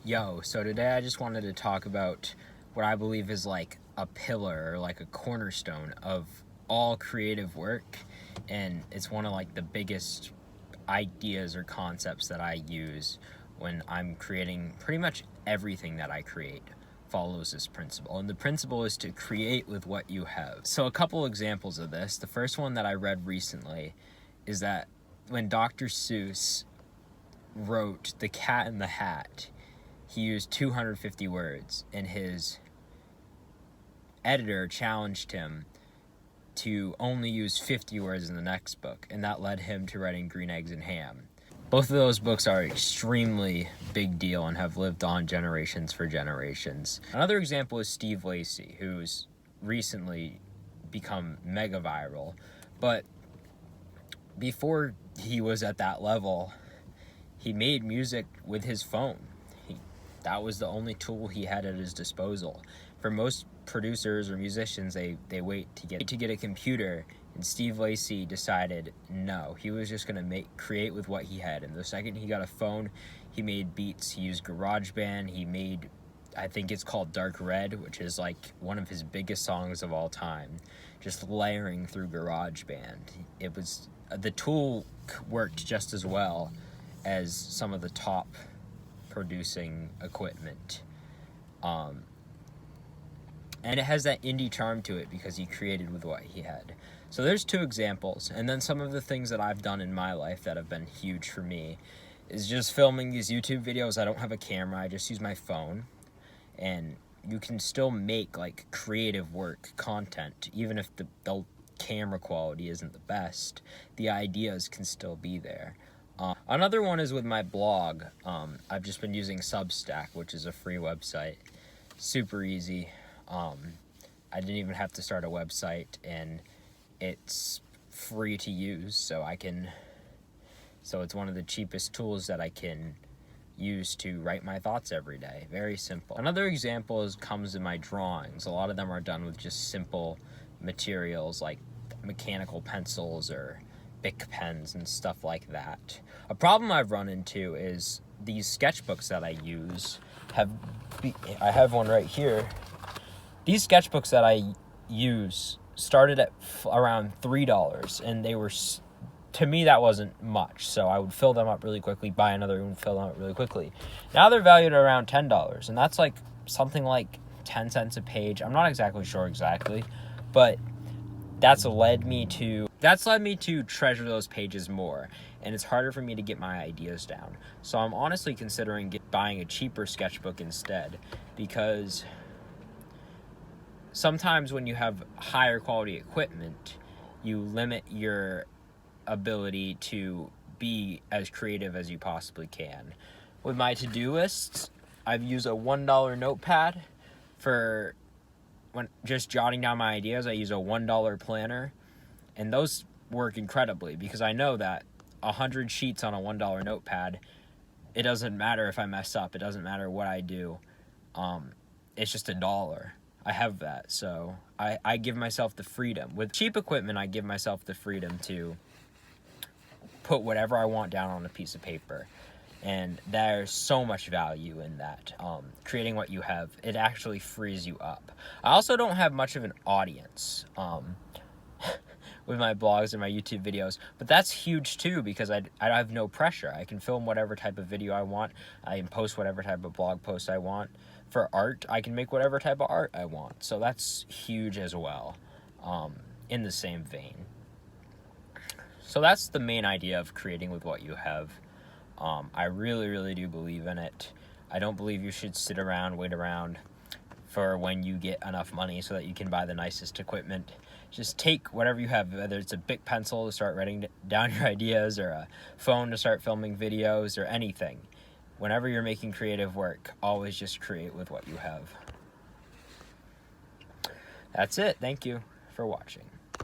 Yo, so today I just wanted to talk about what I believe is like a pillar or like a cornerstone of all creative work, and it's one of like the biggest ideas or concepts that I use when I'm creating. Pretty much everything that I create follows this principle, and the principle is to create with what you have. So a couple examples of this. The first one that I read recently is that when Dr. Seuss wrote The Cat in the Hat, he used 250 words, and his editor challenged him to only use 50 words in the next book, and that led him to writing Green Eggs and Ham. Both of those books are extremely big deal and have lived on generations for generations. Another example is Steve Lacy, who's recently become mega viral, but before he was at that level, he made music with his phone. That was the only tool he had at his disposal. For most producers or musicians, they wait to get a computer, and Steve Lacy decided no, he was just gonna create with what he had. And the second he got a phone, he made beats. He used GarageBand. He made, I think it's called Dark Red, which is like one of his biggest songs of all time, just layering through GarageBand. It was, the tool worked just as well as some of the top producing equipment, and it has that indie charm to it because he created with what he had. So there's two examples. And then some of the things that I've done in my life that have been huge for me is just filming these YouTube videos. I don't have a camera, I just use my phone, and you can still make like creative work content even if the camera quality isn't the best. The ideas can still be there. Another one is with my blog. I've just been using Substack, which is a free website. Super easy. I didn't even have to start a website, and it's free to use, so it's one of the cheapest tools that I can use to write my thoughts every day. Very simple. Another example comes in my drawings. A lot of them are done with just simple materials like mechanical pencils or Bic pens and stuff like that. A problem I've run into is these sketchbooks that I use I have one right here. These sketchbooks that I use started at around $3, and they were, to me, that wasn't much. So I would fill them up really quickly, buy another one, fill them up really quickly. Now they're valued at around $10, and that's like something like 10 cents a page. I'm not exactly sure but that's led me to treasure those pages more, and it's harder for me to get my ideas down. So I'm honestly considering buying a cheaper sketchbook instead, because sometimes when you have higher quality equipment, you limit your ability to be as creative as you possibly can. With my to-do lists, I've used a $1 notepad for when just jotting down my ideas. I use a $1 planner, and those work incredibly because I know that 100 sheets on a $1 notepad, it doesn't matter if I mess up, it doesn't matter what I do, it's just $1. I have that, so I give myself the freedom. With cheap equipment, I give myself the freedom to put whatever I want down on a piece of paper, and there's so much value in that. Creating what you have, it actually frees you up. I also don't have much of an audience with my blogs and my YouTube videos, but that's huge too because I have no pressure. I can film whatever type of video I want. I can post whatever type of blog post I want. For art, I can make whatever type of art I want. So that's huge as well, in the same vein. So that's the main idea of creating with what you have. I really, really do believe in it. I don't believe you should wait around for when you get enough money so that you can buy the nicest equipment. Just take whatever you have, whether it's a Bic pencil to start writing down your ideas, or a phone to start filming videos, or anything. Whenever you're making creative work, always just create with what you have. That's it. Thank you for watching.